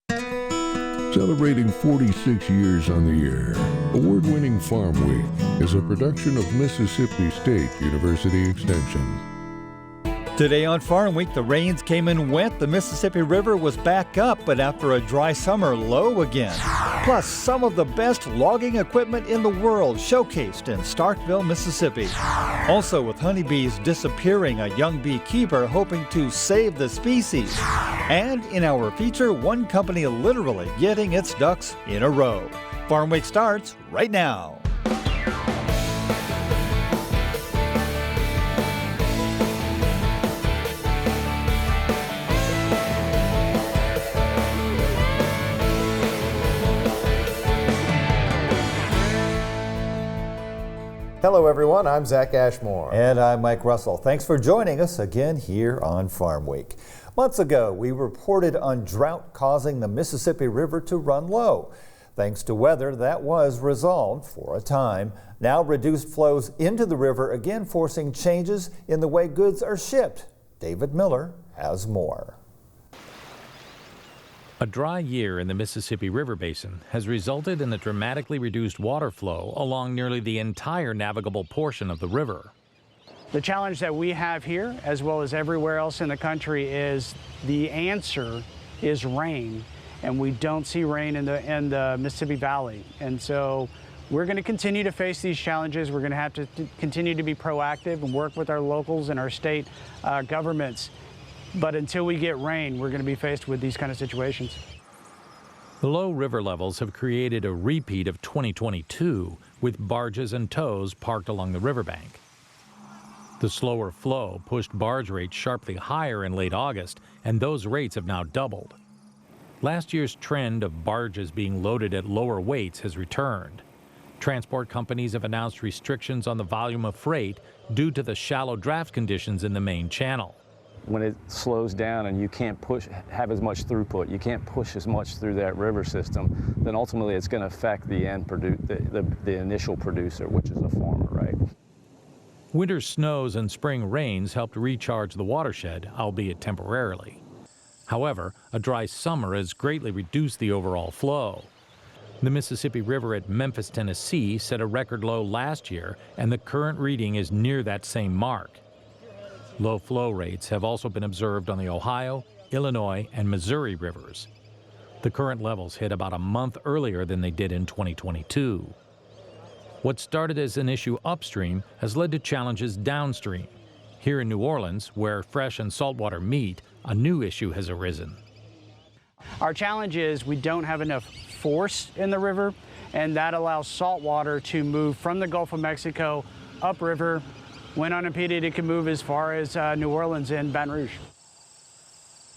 Celebrating 46 years on the air, award-winning Farmweek is a production of Mississippi State University Extension. Today on Farm Week, the rains came in wet. The Mississippi River was back up, but after a dry summer, low again. Plus, some of the best logging equipment in the world showcased in Starkville, Mississippi. Also, with honeybees disappearing, a young beekeeper hoping to save the species. And in our feature, one company literally getting its ducks in a row. Farm Week starts right now. Hello everyone, I'm Zach Ashmore. And I'm Mike Russell. Thanks for joining us again here on Farm Week. Months ago, we reported on drought causing the Mississippi River to run low. Thanks to weather, that was resolved for a time. Now reduced flows into the river again, forcing changes in the way goods are shipped. David Miller has more. A dry year in the Mississippi River Basin has resulted in a dramatically reduced water flow along nearly the entire navigable portion of the river. The challenge that we have here, as well as everywhere else in the country, is the answer is rain, and we don't see rain in the Mississippi Valley. And so we're going to continue to face these challenges. We're going to have to continue to be proactive and work with our locals and our state governments. But until we get rain, we're going to be faced with these kind of situations. The low river levels have created a repeat of 2022 with barges and tows parked along the riverbank. The slower flow pushed barge rates sharply higher in late August, and those rates have now doubled. Last year's trend of barges being loaded at lower weights has returned. Transport companies have announced restrictions on the volume of freight due to the shallow draft conditions in the main channel. When it slows down and you can't have as much throughput, you can't push as much through that river system, then ultimately it's going to affect the the initial producer, which is the farmer, right? Winter snows and spring rains helped recharge the watershed, albeit temporarily. However, a dry summer has greatly reduced the overall flow. The Mississippi River at Memphis, Tennessee set a record low last year, and the current reading is near that same mark. Low flow rates have also been observed on the Ohio, Illinois, and Missouri rivers. The current levels hit about a month earlier than they did in 2022. What started as an issue upstream has led to challenges downstream. Here in New Orleans, where fresh and saltwater meet, a new issue has arisen. Our challenge is we don't have enough force in the river, and that allows saltwater to move from the Gulf of Mexico upriver. When unimpeded, it can move as far as New Orleans and Baton Rouge.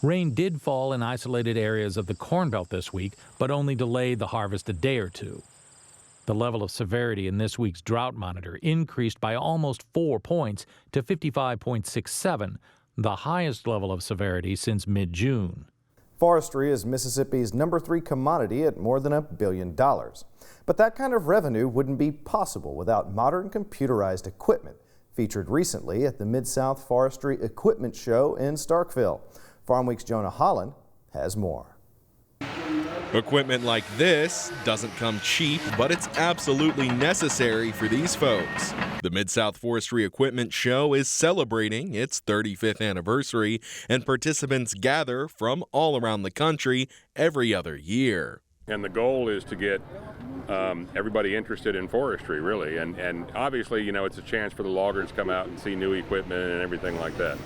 Rain did fall in isolated areas of the Corn Belt this week, but only delayed the harvest a day or two. The level of severity in this week's drought monitor increased by almost 4 points to 55.67, the highest level of severity since mid-June. Forestry is Mississippi's #3 commodity at more than $1 billion. But that kind of revenue wouldn't be possible without modern computerized equipment, featured recently at the Mid-South Forestry Equipment Show in Starkville. Farm Week's Jonah Holland has more. Equipment like this doesn't come cheap, but it's absolutely necessary for these folks. The Mid-South Forestry Equipment Show is celebrating its 35th anniversary, and participants gather from all around the country every other year. And the goal is to get everybody interested in forestry, really. And obviously, you know, it's a chance for the loggers to come out and see new equipment and everything like that.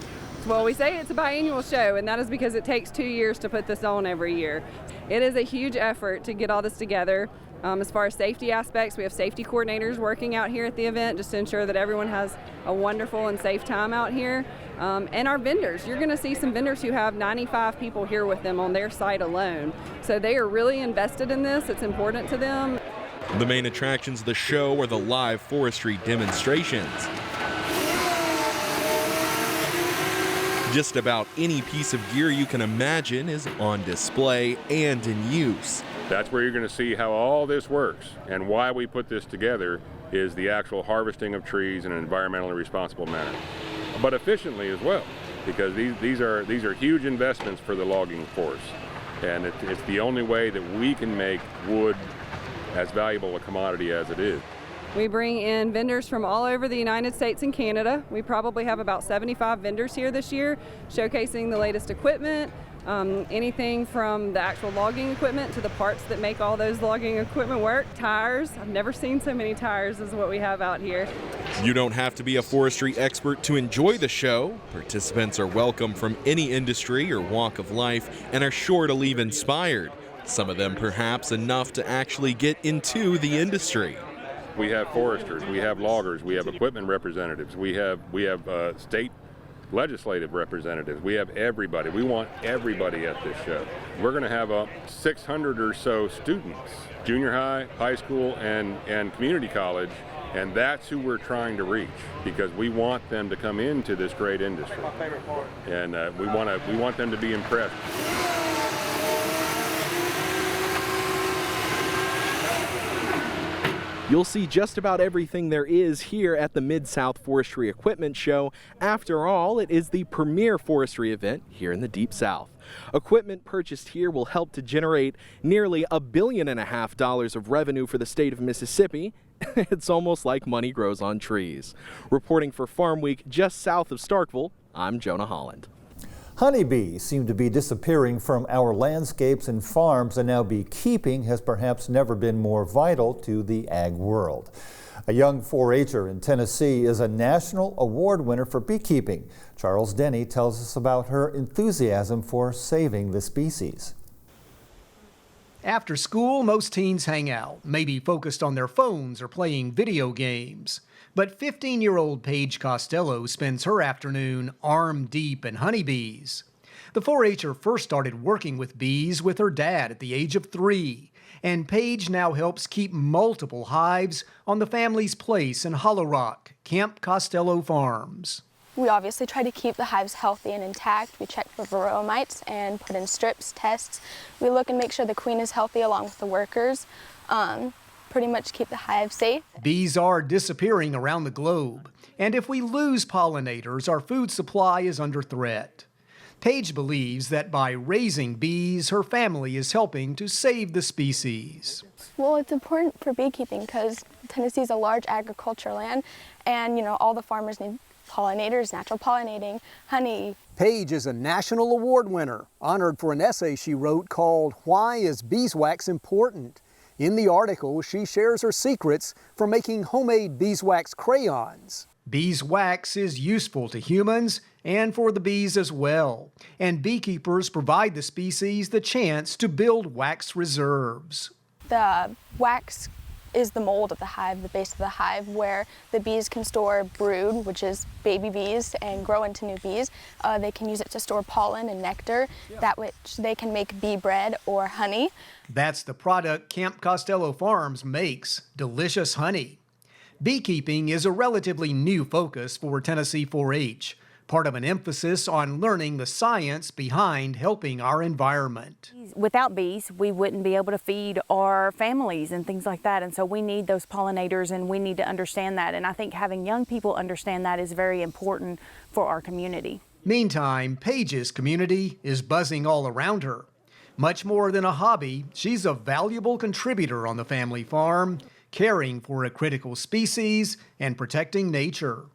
Well, we say it's a biannual show, and that is because it takes 2 years to put this on every year. It is a huge effort to get all this together. As far as safety aspects, we have safety coordinators working out here at the event just to ensure that everyone has a wonderful and safe time out here. And our vendors, you're going to see some vendors who have 95 people here with them on their site alone. So they are really invested in this. It's important to them. The main attractions of the show are the live forestry demonstrations. Just about any piece of gear you can imagine is on display and in use. That's where you're going to see how all this works, and why we put this together is the actual harvesting of trees in an environmentally responsible manner, but efficiently as well, because these are huge investments for the logging force. And it's the only way that we can make wood as valuable a commodity as it is. We bring in vendors from all over the United States and Canada. We probably have about 75 vendors here this year, showcasing the latest equipment, anything from the actual logging equipment to the parts that make all those logging equipment work. Tires, I've never seen so many tires as what we have out here. You don't have to be a forestry expert to enjoy the show. Participants are welcome from any industry or walk of life and are sure to leave inspired. Some of them perhaps enough to actually get into the industry. We have foresters, we have loggers, we have equipment representatives, we have state legislative representatives, we have everybody. We want everybody at this show. We're going to have 600 or so students, junior high, high school, and community college, and that's who we're trying to reach because we want them to come into this great industry, and we want them to be impressed. You'll see just about everything there is here at the Mid-South Forestry Equipment Show. After all, it is the premier forestry event here in the Deep South. Equipment purchased here will help to generate nearly $1.5 billion of revenue for the state of Mississippi. It's almost like money grows on trees. Reporting for Farm Week just south of Starkville, I'm Jonah Holland. Honeybees seem to be disappearing from our landscapes and farms, and now beekeeping has perhaps never been more vital to the ag world. A young 4-H'er in Tennessee is a national award winner for beekeeping. Charles Denny tells us about her enthusiasm for saving the species. After school, most teens hang out, maybe focused on their phones or playing video games. But 15-year-old Paige Costello spends her afternoon arm deep in honeybees. The 4-H'er first started working with bees with her dad at the age of 3, and Paige now helps keep multiple hives on the family's place in Hollow Rock, Camp Costello Farms. We obviously try to keep the hives healthy and intact. We check for varroa mites and put in strips, tests. We look and make sure the queen is healthy along with the workers. Pretty much keep the hive safe. Bees are disappearing around the globe, and if we lose pollinators, our food supply is under threat. Paige believes that by raising bees, her family is helping to save the species. Well, it's important for beekeeping because Tennessee is a large agriculture land, and all the farmers need pollinators, natural pollinating, honey. Paige is a national award winner, honored for an essay she wrote called "Why is Beeswax Important?" In the article, she shares her secrets for making homemade beeswax crayons. Beeswax is useful to humans and for the bees as well, and beekeepers provide the species the chance to build wax reserves. The wax is the mold of the hive, the base of the hive, where the bees can store brood, which is baby bees, and grow into new bees. They can use it to store pollen and nectar, that which they can make bee bread or honey. That's the product Camp Costello Farms makes, delicious honey. Beekeeping is a relatively new focus for Tennessee 4-H, part of an emphasis on learning the science behind helping our environment. Without bees, we wouldn't be able to feed our families and things like that, and so we need those pollinators and we need to understand that, and I think having young people understand that is very important for our community. Meantime, Paige's community is buzzing all around her. Much more than a hobby, she's a valuable contributor on the family farm, caring for a critical species and protecting nature.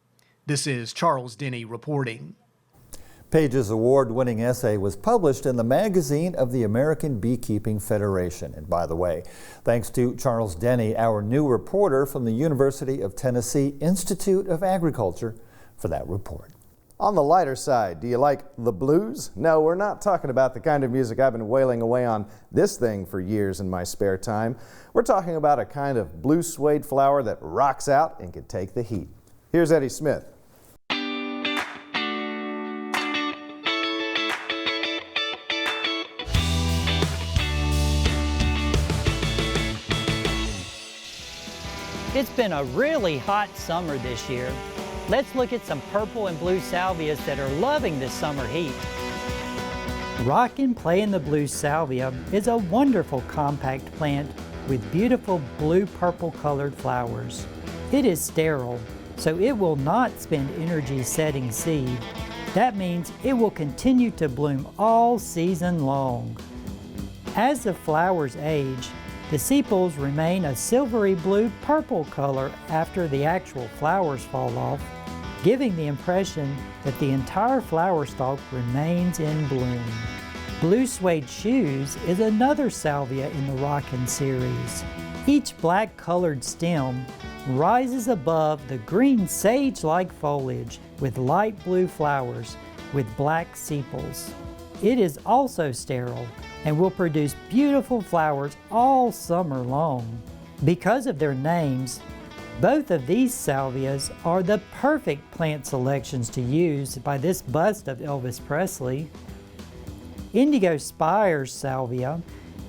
This is Charles Denny reporting. Paige's award-winning essay was published in the magazine of the American Beekeeping Federation. And by the way, thanks to Charles Denny, our new reporter from the University of Tennessee Institute of Agriculture, for that report. On the lighter side, do you like the blues? No, we're not talking about the kind of music I've been wailing away on this thing for years in my spare time. We're talking about a kind of blue suede flower that rocks out and can take the heat. Here's Eddie Smith. It's been a really hot summer this year. Let's look at some purple and blue salvias that are loving this summer heat. Rock and Play in the Blue Salvia is a wonderful compact plant with beautiful blue-purple colored flowers. It is sterile, so it will not spend energy setting seed. That means it will continue to bloom all season long. As the flowers age, the sepals remain a silvery blue purple color after the actual flowers fall off, giving the impression that the entire flower stalk remains in bloom. Blue suede shoes is another salvia in the Rockin' series. Each black colored stem rises above the green sage-like foliage with light blue flowers with black sepals. It is also sterile and will produce beautiful flowers all summer long. Because of their names, both of these salvias are the perfect plant selections to use by this bust of Elvis Presley. Indigo Spires salvia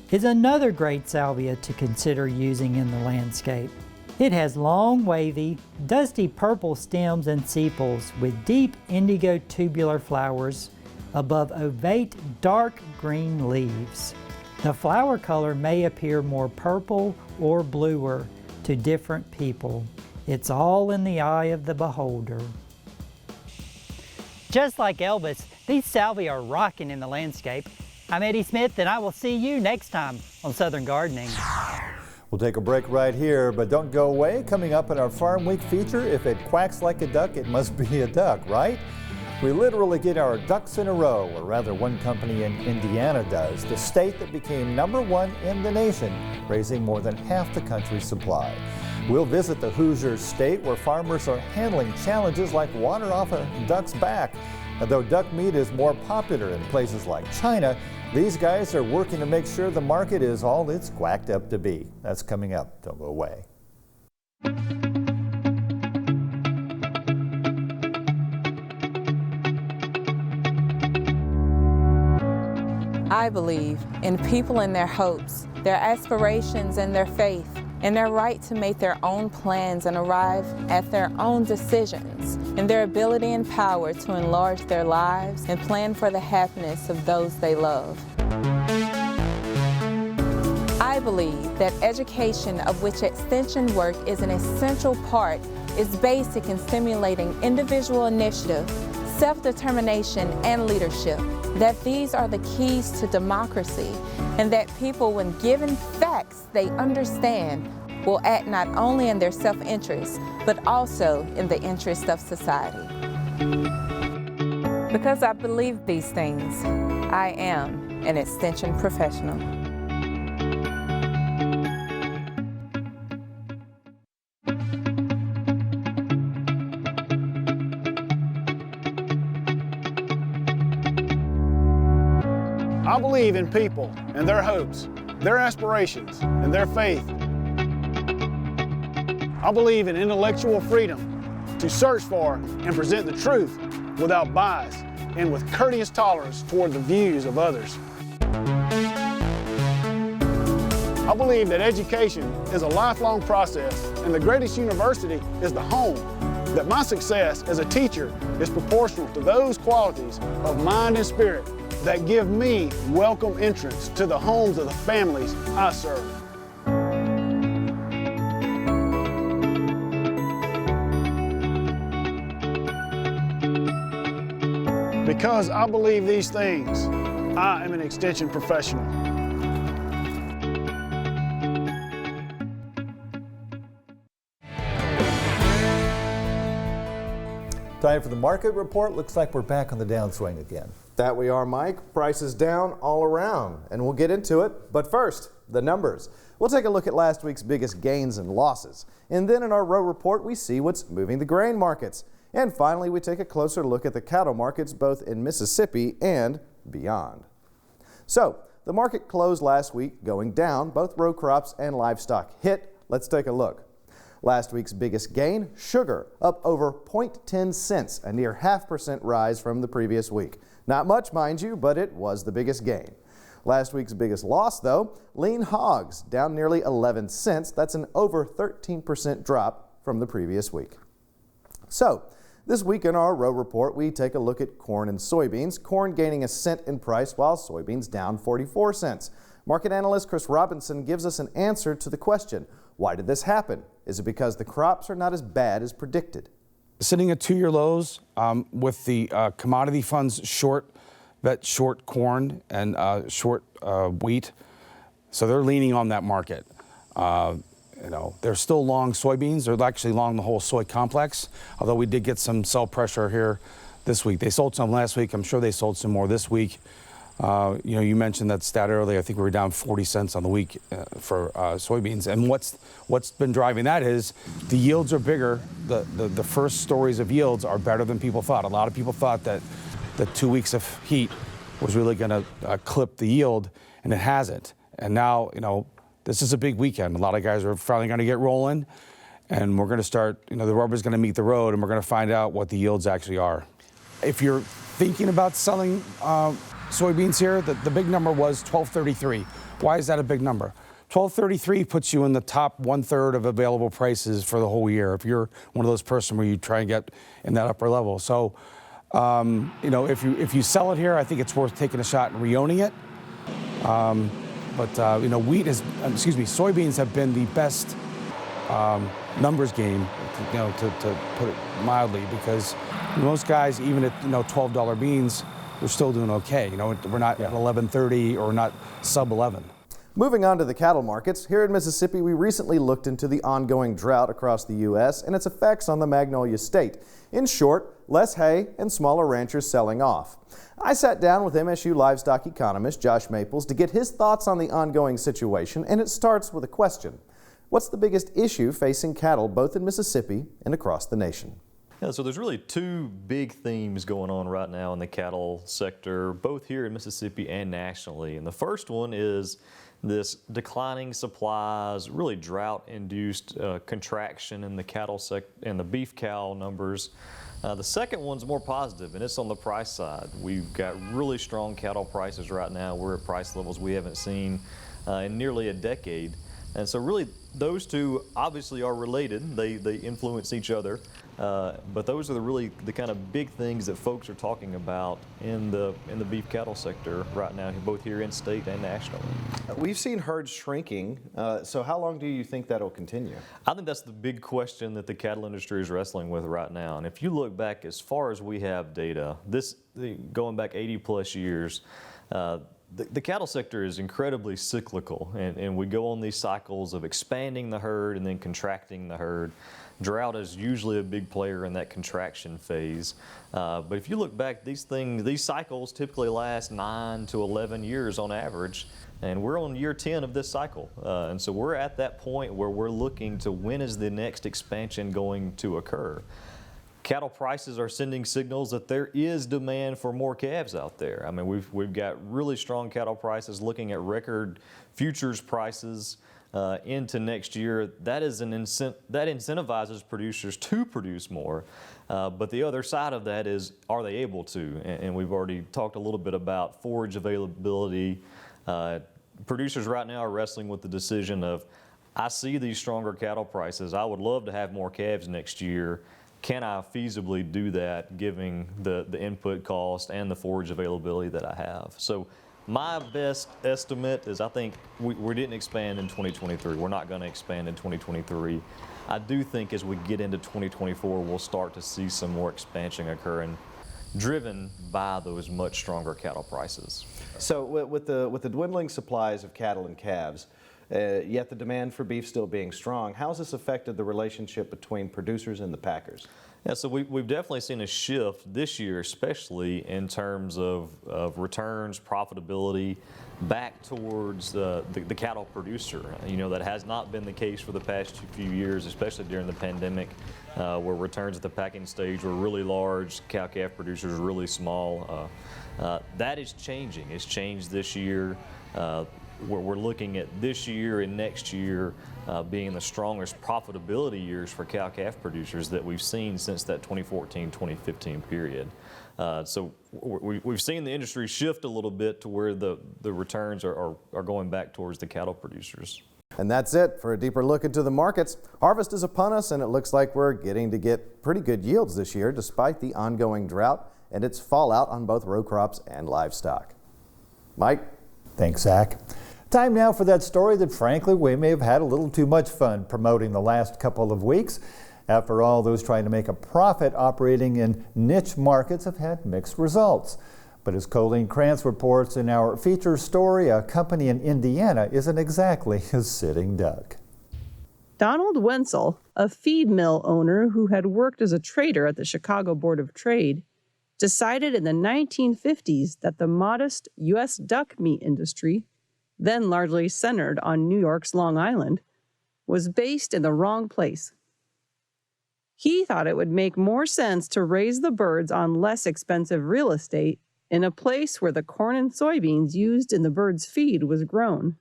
is another great salvia to consider using in the landscape. It has long, wavy, dusty purple stems and sepals with deep indigo tubular flowers above ovate dark green leaves. The flower color may appear more purple or bluer to different people. It's all in the eye of the beholder. Just like Elvis, these salvia are rocking in the landscape. I'm Eddie Smith, and I will see you next time on Southern Gardening. We'll take a break right here, but don't go away. Coming up in our Farm Week feature, if it quacks like a duck, it must be a duck, right? We literally get our ducks in a row, or rather one company in Indiana does, the state that became #1 in the nation, raising more than half the country's supply. We'll visit the Hoosier state where farmers are handling challenges like water off a duck's back. And though duck meat is more popular in places like China, these guys are working to make sure the market is all it's quacked up to be. That's coming up. Don't go away. I believe in people and their hopes, their aspirations and their faith, and their right to make their own plans and arrive at their own decisions, and their ability and power to enlarge their lives and plan for the happiness of those they love. I believe that education, of which extension work is an essential part, is basic in stimulating individual initiative, self-determination, and leadership. That these are the keys to democracy, and that people, when given facts they understand, will act not only in their self-interest, but also in the interest of society. Because I believe these things, I am an extension professional. I believe in people and their hopes, their aspirations, and their faith. I believe in intellectual freedom to search for and present the truth without bias and with courteous tolerance toward the views of others. I believe that education is a lifelong process, and the greatest university is the home. That my success as a teacher is proportional to those qualities of mind and spirit that give me welcome entrance to the homes of the families I serve. Because I believe these things, I am an extension professional. Time for the market report. Looks like we're back on the downswing again. That we are, Mike. Prices down all around, and we'll get into it. But first, the numbers. We'll take a look at last week's biggest gains and losses. And then in our row report, we see what's moving the grain markets. And finally, we take a closer look at the cattle markets both in Mississippi and beyond. So, the market closed last week going down. Both row crops and livestock hit. Let's take a look. Last week's biggest gain, sugar, up over 0.10 cents, a near 0.5% rise from the previous week. Not much, mind you, but it was the biggest gain. Last week's biggest loss, though, lean hogs, down nearly 11 cents. That's an over 13% drop from the previous week. So, this week in our row report, we take a look at corn and soybeans. Corn gaining a cent in price, while soybeans down 44 cents. Market analyst Chris Robinson gives us an answer to the question, why did this happen? Is it because the crops are not as bad as predicted? Sitting at two-year lows with the commodity funds short corn and short wheat, So they're leaning on that market. They're still long soybeans. They're actually long the whole soy complex, although we did get some sell pressure here this week. They sold some last week. I'm sure they sold some more this week. You mentioned that stat earlier. I think we were down 40 cents on the week for soybeans. And what's been driving that is the yields are bigger. The first stories of yields are better than people thought. A lot of people thought that the 2 weeks of heat was really going to clip the yield, and it hasn't. And now, this is a big weekend. A lot of guys are finally going to get rolling, and we're going to start, the rubber's going to meet the road, and we're going to find out what the yields actually are. If you're thinking about selling soybeans here, the big number was $12.33. Why is that a big number? $12.33 puts you in the top 1/3 of available prices for the whole year if you're one of those person where you try and get in that upper level. So, if you sell it here, I think it's worth taking a shot and re-owning it. Soybeans have been the best numbers game, to put it mildly, because most guys, even at $12 beans, we're still doing okay. We're not at 11.30 or not sub 11. Moving on to the cattle markets, here in Mississippi, we recently looked into the ongoing drought across the U.S. and its effects on the Magnolia State. In short, less hay and smaller ranchers selling off. I sat down with MSU livestock economist Josh Maples to get his thoughts on the ongoing situation, and it starts with a question. What's the biggest issue facing cattle both in Mississippi and across the nation? Yeah, so there's really two big themes going on right now in the cattle sector, both here in Mississippi and nationally. And the first one is this declining supplies, really drought-induced contraction in the cattle and the beef cow numbers. The second one's more positive, and it's on the price side. We've got really strong cattle prices right now. We're at price levels we haven't seen in nearly a decade. And so really those two obviously are related. They influence each other. But those are the kind of big things that folks are talking about in the beef cattle sector right now, both here in state and nationally. We've seen herds shrinking. So how long do you think that'll continue? I think that's the big question that the cattle industry is wrestling with right now. And if you look back as far as we have data, going back 80 plus years, the cattle sector is incredibly cyclical, and we go on these cycles of expanding the herd and then contracting the herd. Drought is usually a big player in that contraction phase. But if you look back, these cycles typically last 9 to 11 years on average, and we're on year 10 of this cycle. And so we're at that point where we're looking to when is the next expansion going to occur. Cattle prices are sending signals that there is demand for more calves out there. I mean, we've got really strong cattle prices, looking at record futures prices into next year. That incentivizes producers to produce more. But the other side of that is, are they able to? And we've already talked a little bit about forage availability. Producers right now are wrestling with the decision of, I see these stronger cattle prices. I would love to have more calves next year. Can I feasibly do that, given the input cost and the forage availability that I have? So my best estimate is I think we didn't expand in 2023. We're not going to expand in 2023. I do think as we get into 2024, we'll start to see some more expansion occurring, driven by those much stronger cattle prices. So with the dwindling supplies of cattle and calves, yet the demand for beef still being strong, how has this affected the relationship between producers and the packers? Yeah, so we've definitely seen a shift this year, especially in terms of returns, profitability, back towards the cattle producer. That has not been the case for the past few years, especially during the pandemic, where returns at the packing stage were really large, cow-calf producers were really small. That is changing. It's changed this year. Where we're looking at this year and next year being the strongest profitability years for cow-calf producers that we've seen since that 2014-2015 period. So we've seen the industry shift a little bit to where the returns are going back towards the cattle producers. And that's it for a deeper look into the markets. Harvest is upon us, and it looks like we're getting to get pretty good yields this year despite the ongoing drought and its fallout on both row crops and livestock. Mike? Thanks, Zach. Time now for that story that, frankly, we may have had a little too much fun promoting the last couple of weeks. After all, those trying to make a profit operating in niche markets have had mixed results. But as Colleen Krantz reports in our feature story, a company in Indiana isn't exactly a sitting duck. Donald Wenzel, a feed mill owner who had worked as a trader at the Chicago Board of Trade, decided in the 1950s that the modest U.S. duck meat industry, then largely centered on New York's Long Island, was based in the wrong place. He thought it would make more sense to raise the birds on less expensive real estate in a place where the corn and soybeans used in the birds' feed was grown.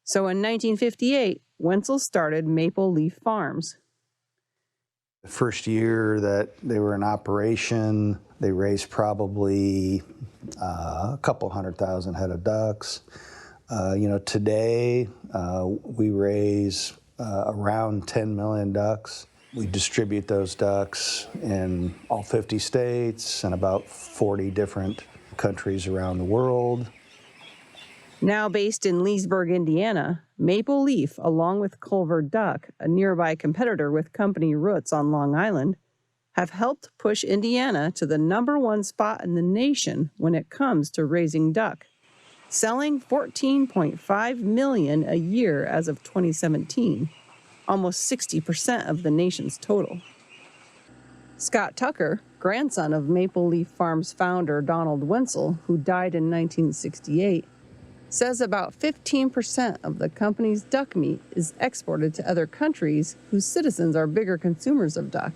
So in 1958, Wenzel started Maple Leaf Farms. The first year that they were in operation, they raised probably a couple 100,000 head of ducks. Today we raise around 10 million ducks. We distribute those ducks in all 50 states and about 40 different countries around the world. Now based in Leesburg, Indiana, Maple Leaf, along with Culver Duck, a nearby competitor with company roots on Long Island, have helped push Indiana to the #1 spot in the nation when it comes to raising duck, selling 14.5 million a year as of 2017, almost 60% of the nation's total. Scott Tucker, grandson of Maple Leaf Farms founder Donald Wenzel, who died in 1968, says about 15% of the company's duck meat is exported to other countries whose citizens are bigger consumers of duck.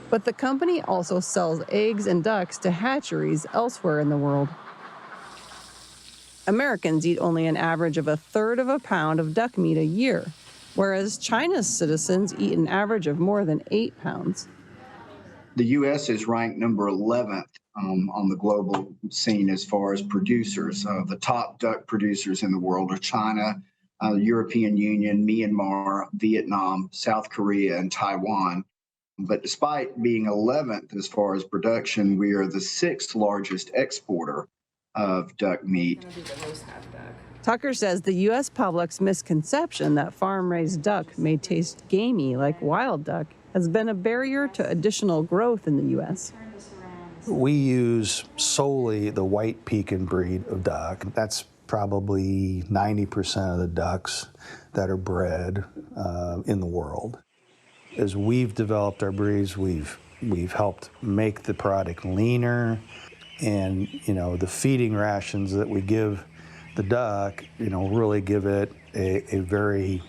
But the company also sells eggs and ducks to hatcheries elsewhere in the world. Americans eat only an average of 1/3 of a pound of duck meat a year, whereas China's citizens eat an average of more than 8 pounds. The U.S. is ranked number 11th on the global scene as far as producers. The top duck producers in the world are China, the European Union, Myanmar, Vietnam, South Korea, and Taiwan. But despite being 11th as far as production, we are the 6th largest exporter of duck meat. Tucker says the U.S. public's misconception that farm-raised duck may taste gamey like wild duck has been a barrier to additional growth in the U.S. We use solely the white Pekin breed of duck. That's probably 90% of the ducks that are bred in the world. As we've developed our breeds, we've helped make the product leaner, and the feeding rations that we give the duck, really give it a very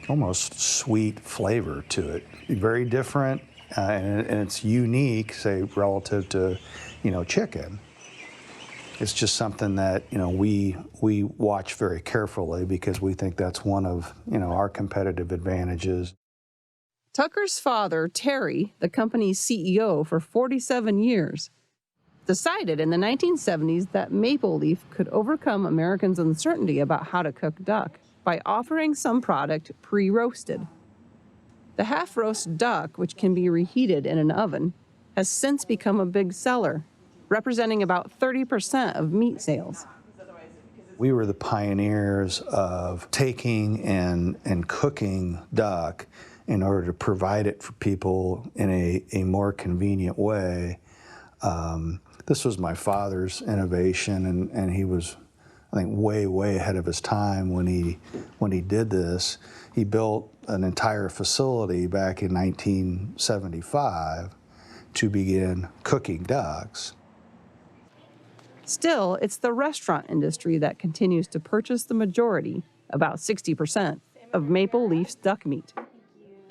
almost sweet flavor to it. Very different, and it's unique, say, relative to, chicken. It's just something that, we watch very carefully because we think that's one of, our competitive advantages. Tucker's father, Terry, the company's CEO for 47 years, decided in the 1970s that Maple Leaf could overcome Americans' uncertainty about how to cook duck by offering some product pre-roasted. The half-roast duck, which can be reheated in an oven, has since become a big seller, representing about 30% of meat sales. We were the pioneers of taking and cooking duck in order to provide it for people in a more convenient way. This was my father's innovation, and he was, I think, way ahead of his time when he did this. He built an entire facility back in 1975 to begin cooking ducks. Still, it's the restaurant industry that continues to purchase the majority, about 60%, of Maple Leaf's duck meat.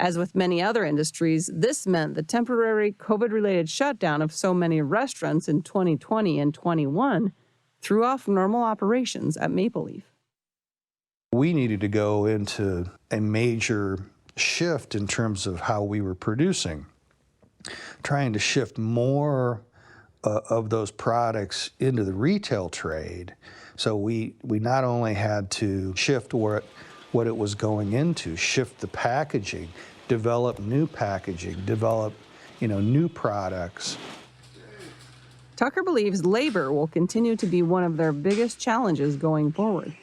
As with many other industries, this meant the temporary COVID-related shutdown of so many restaurants in 2020 and 21 threw off normal operations at Maple Leaf. We needed to go into a major shift in terms of how we were producing, trying to shift more of those products into the retail trade. So we not only had to shift what it was going into, shift the packaging, develop new packaging, develop new products. Tucker believes labor will continue to be one of their biggest challenges going forward.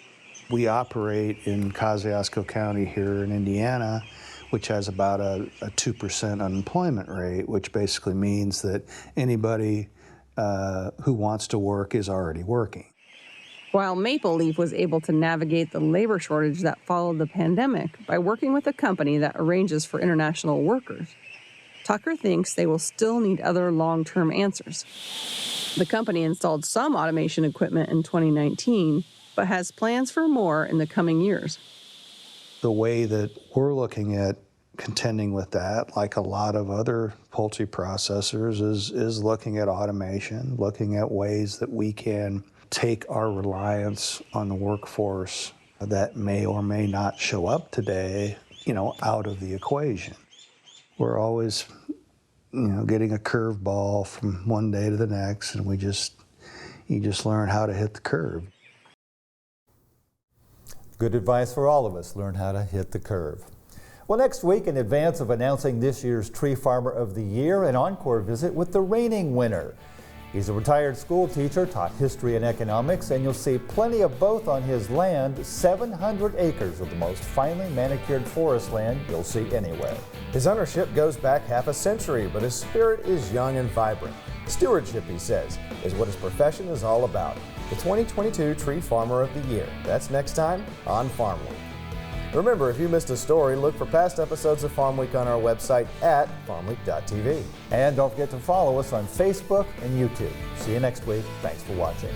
We operate in Kosciuszko County here in Indiana, which has about a 2% unemployment rate, which basically means that anybody who wants to work is already working. While Maple Leaf was able to navigate the labor shortage that followed the pandemic by working with a company that arranges for international workers, Tucker thinks they will still need other long-term answers. The company installed some automation equipment in 2019, but has plans for more in the coming years. The way that we're looking at contending with that, like a lot of other poultry processors, is looking at automation, looking at ways that we can take our reliance on the workforce that may or may not show up today, out of the equation. We're always, getting a curveball from one day to the next, and you just learn how to hit the curve. Good advice for all of us, learn how to hit the curve. Well, next week, in advance of announcing this year's Tree Farmer of the Year, an encore visit with the reigning winner. He's a retired school teacher, taught history and economics, and you'll see plenty of both on his land, 700 acres of the most finely manicured forest land you'll see anywhere. His ownership goes back half a century, but his spirit is young and vibrant. Stewardship, he says, is what his profession is all about. The 2022 Tree Farmer of the Year. That's next time on Farm Week. Remember, if you missed a story, look for past episodes of Farm Week on our website at farmweek.tv. And don't forget to follow us on Facebook and YouTube. See you next week. Thanks for watching.